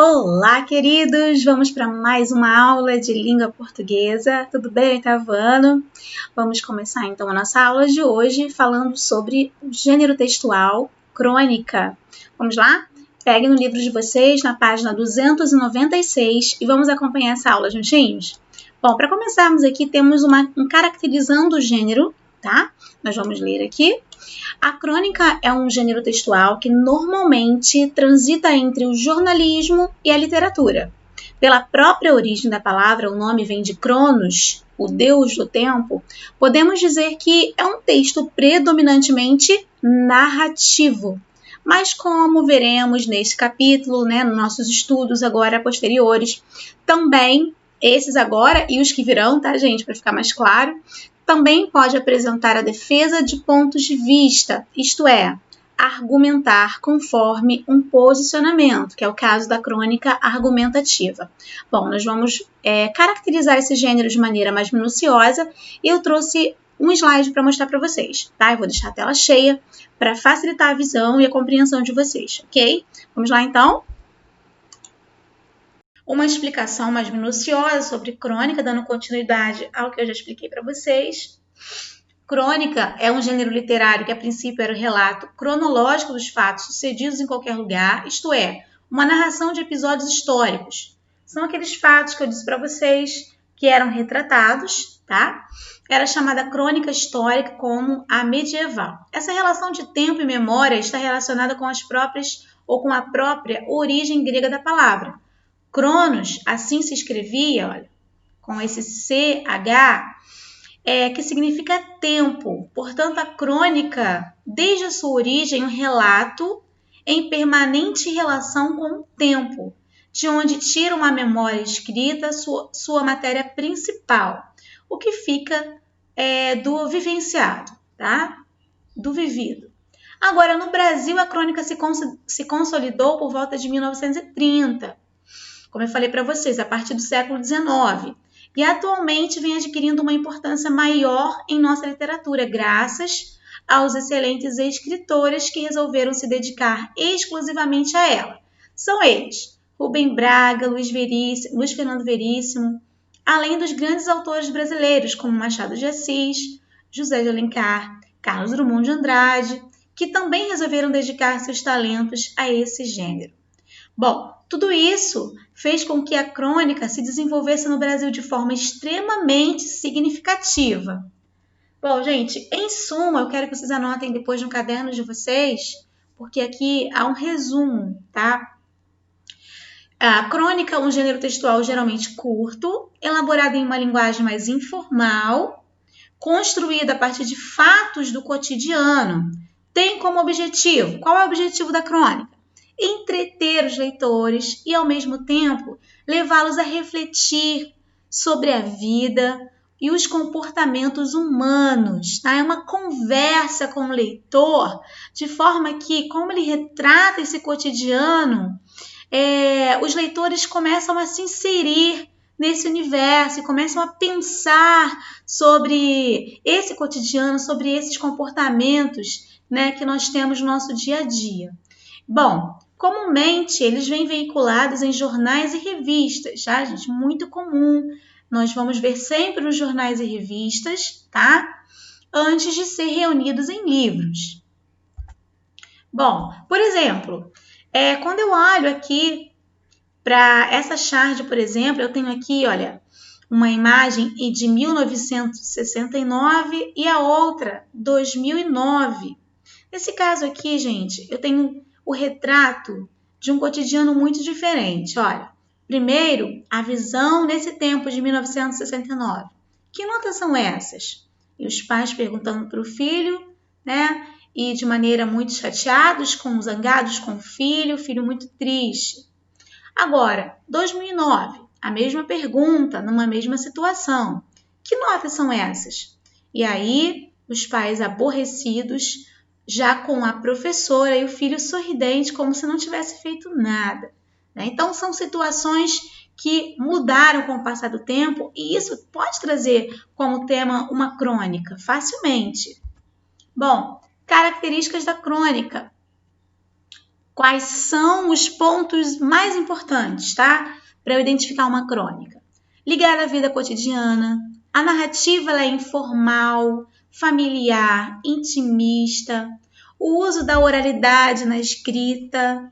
Olá, queridos! Vamos para mais uma aula de língua portuguesa. Tudo bem, oitavo ano? Vamos começar então a nossa aula de hoje falando sobre o gênero textual crônica. Vamos lá? Peguem no livro de vocês, na página 296 e vamos acompanhar essa aula juntinhos? Bom, para começarmos aqui, temos um caracterizando o gênero, tá? Nós vamos ler aqui. A crônica é um gênero textual que normalmente transita entre o jornalismo e a literatura. Pela própria origem da palavra, o nome vem de Cronos, o deus do tempo, podemos dizer que é um texto predominantemente narrativo. Mas como veremos neste capítulo, nos nossos estudos agora posteriores, também esses agora e os que virão, tá, gente, para ficar mais claro, também pode apresentar a defesa de pontos de vista, isto é, argumentar conforme um posicionamento, que é o caso da crônica argumentativa. Bom, nós vamos caracterizar esse gênero de maneira mais minuciosa e eu trouxe um slide para mostrar para vocês, tá? Eu vou deixar a tela cheia para facilitar a visão e a compreensão de vocês, ok? Vamos lá, então? Uma explicação mais minuciosa sobre crônica, dando continuidade ao que eu já expliquei para vocês. Crônica é um gênero literário que, a princípio, era o relato cronológico dos fatos sucedidos em qualquer lugar, isto é, uma narração de episódios históricos. São aqueles fatos que eu disse para vocês que eram retratados, tá? Era chamada crônica histórica como a medieval. Essa relação de tempo e memória está relacionada com as próprias ou com a própria origem grega da palavra. Cronos, assim se escrevia, olha, com esse CH, que significa tempo. Portanto, a crônica, desde a sua origem, um relato em permanente relação com o tempo, de onde tira uma memória escrita sua matéria principal, o que fica do vivenciado, tá? Do vivido. Agora, no Brasil, a crônica se consolidou por volta de 1930, como eu falei para vocês, a partir do século XIX. E atualmente vem adquirindo uma importância maior em nossa literatura, graças aos excelentes escritores que resolveram se dedicar exclusivamente a ela. São eles, Rubem Braga, Luiz Fernando Veríssimo, além dos grandes autores brasileiros, como Machado de Assis, José de Alencar, Carlos Drummond de Andrade, que também resolveram dedicar seus talentos a esse gênero. Bom, tudo isso fez com que a crônica se desenvolvesse no Brasil de forma extremamente significativa. Bom, gente, em suma, eu quero que vocês anotem depois no caderno de vocês, porque aqui há um resumo, tá? A crônica é um gênero textual geralmente curto, elaborado em uma linguagem mais informal, construída a partir de fatos do cotidiano. Tem como objetivo, qual é o objetivo da crônica? Entreter os leitores e, ao mesmo tempo, levá-los a refletir sobre a vida e os comportamentos humanos. Tá? É uma conversa com o leitor, de forma que, como ele retrata esse cotidiano, os leitores começam a se inserir nesse universo e começam a pensar sobre esse cotidiano, sobre esses comportamentos, que nós temos no nosso dia a dia. Bom, comumente eles vêm veiculados em jornais e revistas, tá, gente? Muito comum. Nós vamos ver sempre nos jornais e revistas, tá? Antes de ser reunidos em livros. Bom, por exemplo, quando eu olho aqui para essa charge, por exemplo, eu tenho aqui, olha, uma imagem de 1969 e a outra 2009. Nesse caso aqui, gente, eu tenho o retrato de um cotidiano muito diferente. Olha, primeiro, a visão nesse tempo de 1969. Que notas são essas? E os pais perguntando para o filho, e de maneira muito chateados, zangados com o filho muito triste. Agora, 2009, a mesma pergunta, numa mesma situação. Que notas são essas? E aí, os pais aborrecidos, já com a professora e o filho sorridente, como se não tivesse feito nada. Então, são situações que mudaram com o passar do tempo e isso pode trazer como tema uma crônica, facilmente. Bom, características da crônica. Quais são os pontos mais importantes, tá? Para eu identificar uma crônica? Ligada à vida cotidiana, a narrativa ela é informal, familiar, intimista, o uso da oralidade na escrita.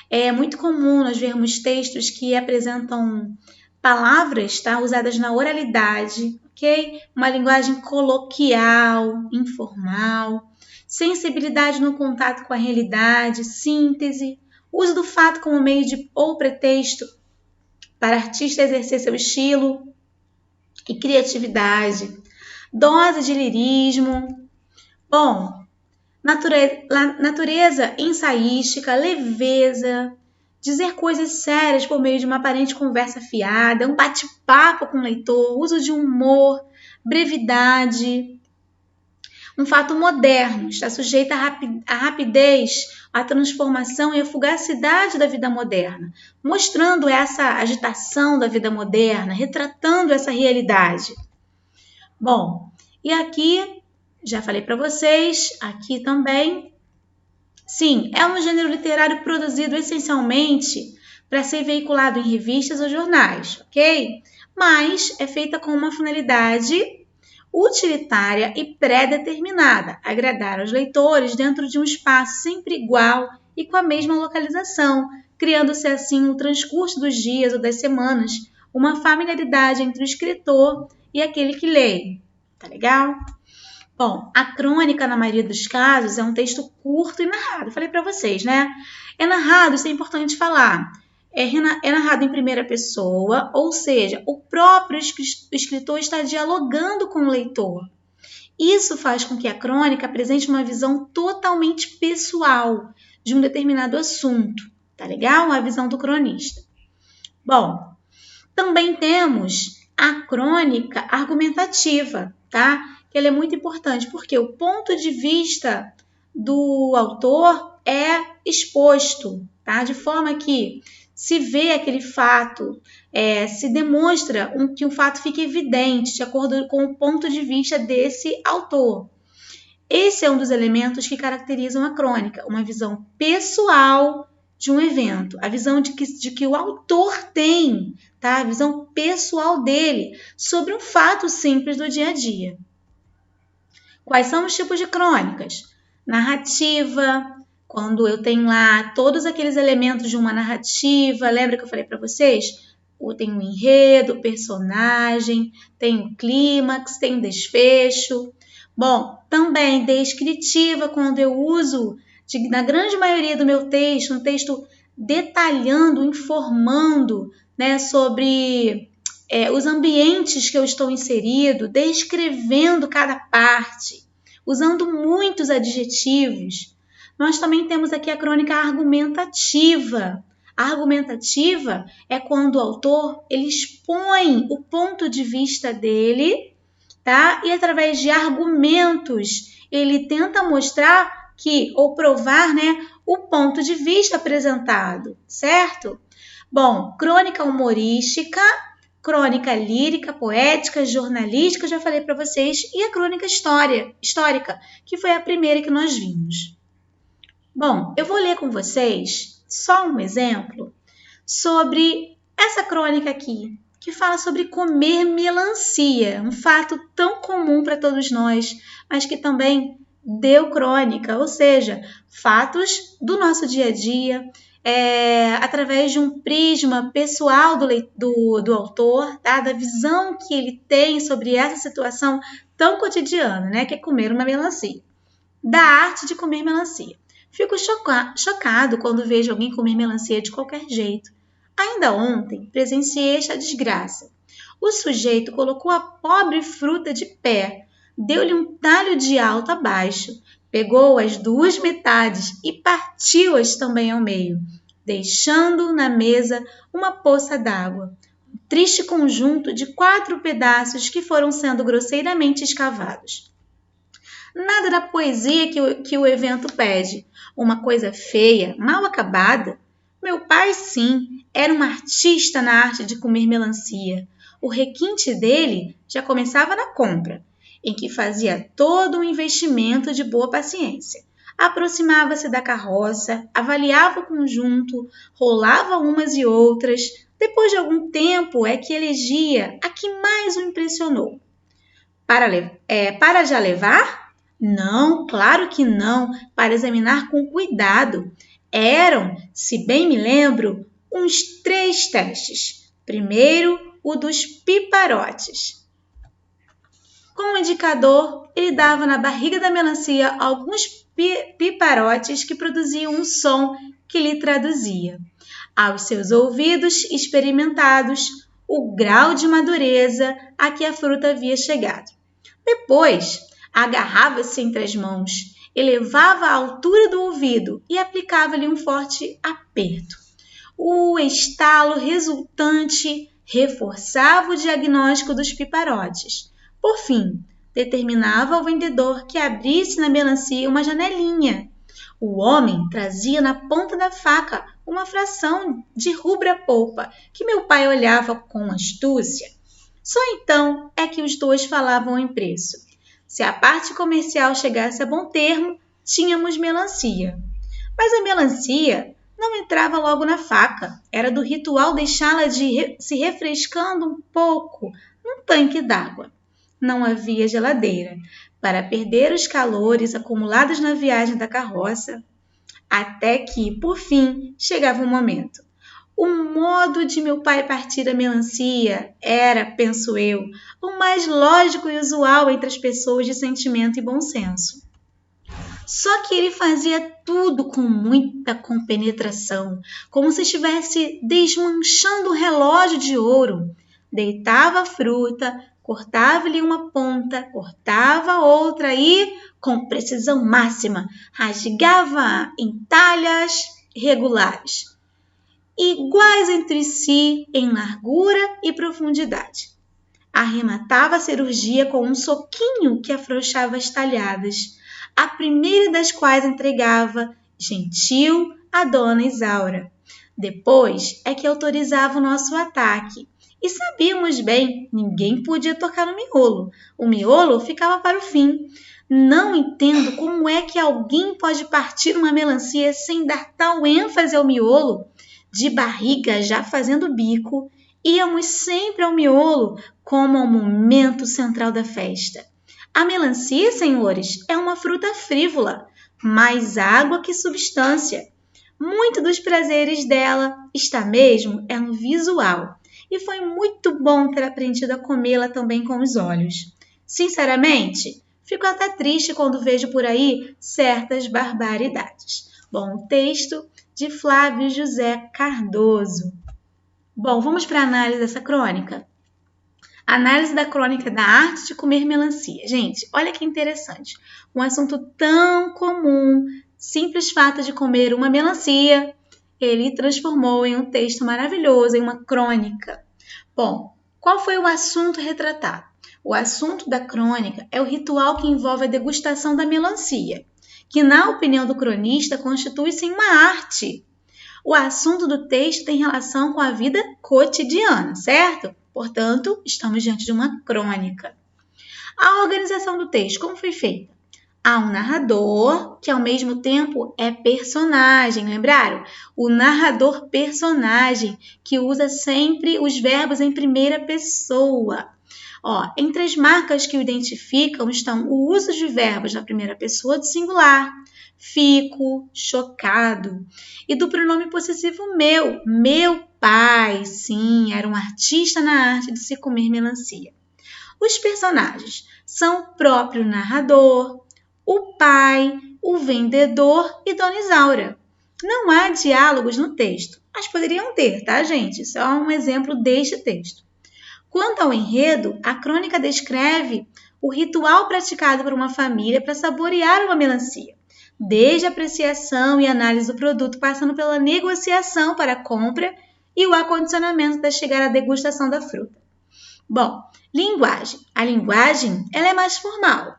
É muito comum nós vermos textos que apresentam palavras, tá, usadas na oralidade, ok? Uma linguagem coloquial, informal, sensibilidade no contato com a realidade, síntese, uso do fato como meio de ou pretexto para artista exercer seu estilo e criatividade, dose de lirismo. Bom, natureza ensaística, leveza, dizer coisas sérias por meio de uma aparente conversa fiada, um bate-papo com o leitor, uso de humor, brevidade. Um fato moderno, está sujeito à rapidez, à transformação e à fugacidade da vida moderna, mostrando essa agitação da vida moderna, retratando essa realidade. Bom, e aqui, já falei para vocês, aqui também, sim, é um gênero literário produzido essencialmente para ser veiculado em revistas ou jornais, ok? Mas é feita com uma finalidade utilitária e pré-determinada, agradar aos leitores dentro de um espaço sempre igual e com a mesma localização, criando-se assim no transcurso dos dias ou das semanas uma familiaridade entre o escritor e aquele que lê. Tá legal? Bom, a crônica, na maioria dos casos, é um texto curto e narrado. Falei para vocês, né? É narrado, isso é importante falar. É narrado em primeira pessoa, ou seja, o próprio escritor está dialogando com o leitor. Isso faz com que a crônica apresente uma visão totalmente pessoal de um determinado assunto. Tá legal? A visão do cronista. Bom, também temos a crônica argumentativa, tá? Que ela é muito importante, porque o ponto de vista do autor é exposto, tá? De forma que se vê aquele fato, se demonstra que o fato fique evidente, de acordo com o ponto de vista desse autor. Esse é um dos elementos que caracterizam a crônica, uma visão pessoal de um evento, a visão de que o autor tem, tá? A visão pessoal dele sobre um fato simples do dia a dia. Quais são os tipos de crônicas? Narrativa, quando eu tenho lá todos aqueles elementos de uma narrativa, lembra que eu falei para vocês? Tem um enredo, personagem, tem um clímax, tem um desfecho. Bom, também descritiva, quando eu uso, na grande maioria do meu texto, um texto detalhando, informando, né, sobre os ambientes que eu estou inserido, descrevendo cada parte, usando muitos adjetivos. Nós também temos aqui a crônica argumentativa. A argumentativa é quando o autor ele expõe o ponto de vista dele, tá? E através de argumentos ele tenta mostrar ou provar, né, o ponto de vista apresentado, certo? Bom, crônica humorística, crônica lírica, poética, jornalística, já falei para vocês, e a crônica histórica, que foi a primeira que nós vimos. Bom, eu vou ler com vocês só um exemplo sobre essa crônica aqui, que fala sobre comer melancia, um fato tão comum para todos nós, mas que também deu crônica, ou seja, fatos do nosso dia a dia, através de um prisma pessoal do autor, tá? Da visão que ele tem sobre essa situação tão cotidiana, né? Que é comer uma melancia. Da arte de comer melancia. Fico chocado quando vejo alguém comer melancia de qualquer jeito. Ainda ontem presenciei esta desgraça. O sujeito colocou a pobre fruta de pé, deu-lhe um talho de alto a baixo, pegou as duas metades e partiu-as também ao meio, deixando na mesa uma poça d'água, um triste conjunto de 4 pedaços que foram sendo grosseiramente escavados. Nada da poesia que o evento pede, uma coisa feia, mal acabada. Meu pai, sim, era um artista na arte de comer melancia. O requinte dele já começava na compra, em que fazia todo um investimento de boa paciência. aproximava-se da carroça, avaliava o conjunto, rolava umas e outras. Depois de algum tempo é que elegia a que mais o impressionou. Para já levar? Não, claro que não, para examinar com cuidado. Eram, se bem me lembro, uns 3 testes. Primeiro, o dos piparotes. Com o indicador, ele dava na barriga da melancia alguns piparotes que produziam um som que lhe traduzia, aos seus ouvidos experimentados, o grau de madureza a que a fruta havia chegado. Depois, agarrava-se entre as mãos, elevava a altura do ouvido e aplicava-lhe um forte aperto. O estalo resultante reforçava o diagnóstico dos piparotes. Por fim, determinava ao vendedor que abrisse na melancia uma janelinha. O homem trazia na ponta da faca uma fração de rubra polpa que meu pai olhava com astúcia. Só então é que os dois falavam em preço. Se a parte comercial chegasse a bom termo, tínhamos melancia. Mas a melancia não entrava logo na faca. Era do ritual deixá-la se refrescando um pouco num tanque d'água. Não havia geladeira para perder os calores acumulados na viagem da carroça, até que, por fim, chegava o momento. O modo de meu pai partir a melancia era, penso eu, o mais lógico e usual entre as pessoas de sentimento e bom senso. Só que ele fazia tudo com muita compenetração, como se estivesse desmanchando um relógio de ouro. Deitava a fruta, cortava-lhe uma ponta, cortava outra e, com precisão máxima, rasgava em talhas regulares, iguais entre si em largura e profundidade. Arrematava a cirurgia com um soquinho que afrouxava as talhadas, a primeira das quais entregava, gentil, a dona Isaura. Depois é que autorizava o nosso ataque. E sabíamos bem, ninguém podia tocar no miolo. O miolo ficava para o fim. Não entendo como é que alguém pode partir uma melancia sem dar tal ênfase ao miolo. De barriga já fazendo bico, íamos sempre ao miolo como ao momento central da festa. A melancia, senhores, é uma fruta frívola, mais água que substância. Muito dos prazeres dela está mesmo no visual. E foi muito bom ter aprendido a comê-la também com os olhos. Sinceramente, fico até triste quando vejo por aí certas barbaridades. Bom, texto de Flávio José Cardoso. Bom, vamos para a análise dessa crônica? Análise da crônica da arte de comer melancia. Gente, olha que interessante. Um assunto tão comum, simples fato de comer uma melancia, ele transformou em um texto maravilhoso, em uma crônica. Bom, qual foi o assunto retratado? O assunto da crônica é o ritual que envolve a degustação da melancia, que, na opinião do cronista, constitui-se em uma arte. O assunto do texto tem relação com a vida cotidiana, certo? Portanto, estamos diante de uma crônica. A organização do texto, como foi feita? Há um narrador, que ao mesmo tempo é personagem, lembraram? O narrador personagem, que usa sempre os verbos em primeira pessoa. Entre as marcas que o identificam estão o uso de verbos na primeira pessoa do singular, fico, chocado, e do pronome possessivo meu pai, sim, era um artista na arte de se comer melancia. Os personagens são o próprio narrador, o pai, o vendedor e Dona Isaura. Não há diálogos no texto, mas poderiam ter, tá, gente? Isso é um exemplo deste texto. Quanto ao enredo, a crônica descreve o ritual praticado por uma família para saborear uma melancia, desde a apreciação e análise do produto, passando pela negociação para a compra e o acondicionamento da chegada à degustação da fruta. Bom, linguagem. A linguagem ela é mais formal.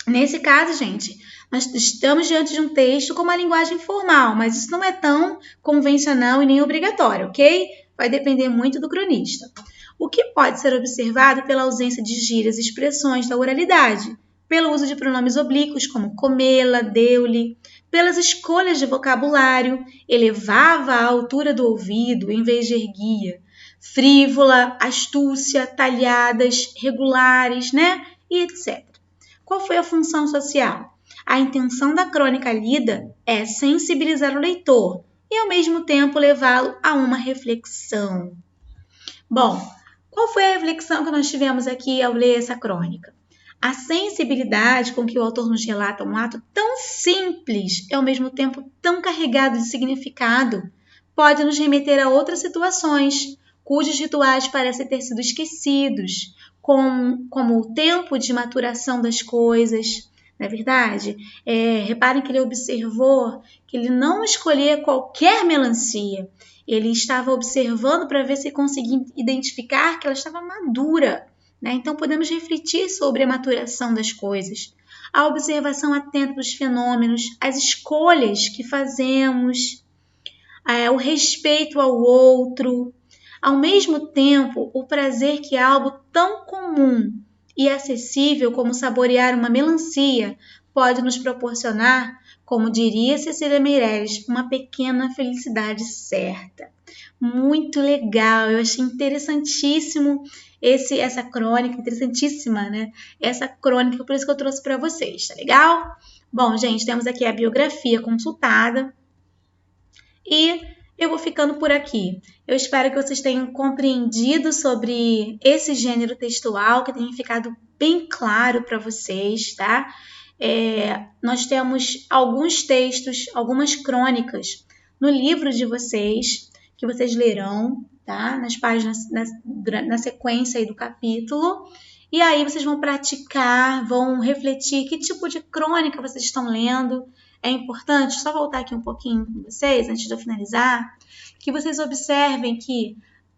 Nesse caso, gente, nós estamos diante de um texto com uma linguagem formal, mas isso não é tão convencional e nem obrigatório, ok? Vai depender muito do cronista. O que pode ser observado pela ausência de gírias e expressões da oralidade, pelo uso de pronomes oblíquos, como comê-la, deu-lhe, pelas escolhas de vocabulário, elevava a altura do ouvido em vez de erguia, frívola, astúcia, talhadas, regulares, né? E etc. Qual foi a função social? A intenção da crônica lida é sensibilizar o leitor e, ao mesmo tempo, levá-lo a uma reflexão. Bom, qual foi a reflexão que nós tivemos aqui ao ler essa crônica? A sensibilidade com que o autor nos relata um ato tão simples e, ao mesmo tempo, tão carregado de significado, pode nos remeter a outras situações, cujos rituais parecem ter sido esquecidos, como o tempo de maturação das coisas. Não é verdade? Reparem que ele observou que ele não escolhia qualquer melancia. Ele estava observando para ver se conseguia identificar que ela estava madura. Né? Então, podemos refletir sobre a maturação das coisas, a observação atenta dos fenômenos, as escolhas que fazemos, o respeito ao outro. Ao mesmo tempo, o prazer que é algo tão comum e acessível como saborear uma melancia pode nos proporcionar, como diria Cecília Meirelles, uma pequena felicidade certa. Muito legal, eu achei interessantíssimo essa crônica, interessantíssima, né? Essa crônica, por isso que eu trouxe para vocês, tá legal? Bom, gente, temos aqui a biografia consultada e eu vou ficando por aqui. Eu espero que vocês tenham compreendido sobre esse gênero textual, que tenha ficado bem claro para vocês, tá? Nós temos alguns textos, algumas crônicas no livro de vocês, que vocês lerão, tá? Nas páginas, na sequência aí do capítulo. E aí vocês vão praticar, vão refletir que tipo de crônica vocês estão lendo. É importante, só voltar aqui um pouquinho com vocês, antes de eu finalizar, que vocês observem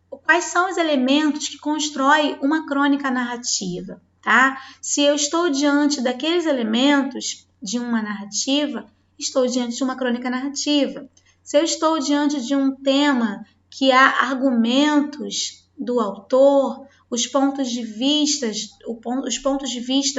quais são os elementos que constroem uma crônica narrativa, tá? Se eu estou diante daqueles elementos de uma narrativa, estou diante de uma crônica narrativa. Se eu estou diante de um tema que há argumentos do autor, os pontos de vista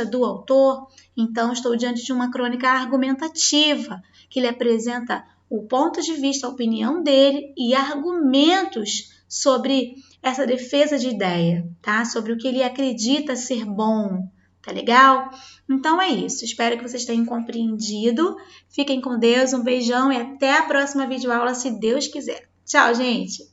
do autor, então estou diante de uma crônica argumentativa, que lhe apresenta o ponto de vista, a opinião dele e argumentos sobre essa defesa de ideia, tá? Sobre o que ele acredita ser bom, tá legal? Então é isso, espero que vocês tenham compreendido. Fiquem com Deus, um beijão e até a próxima videoaula, se Deus quiser. Tchau, gente!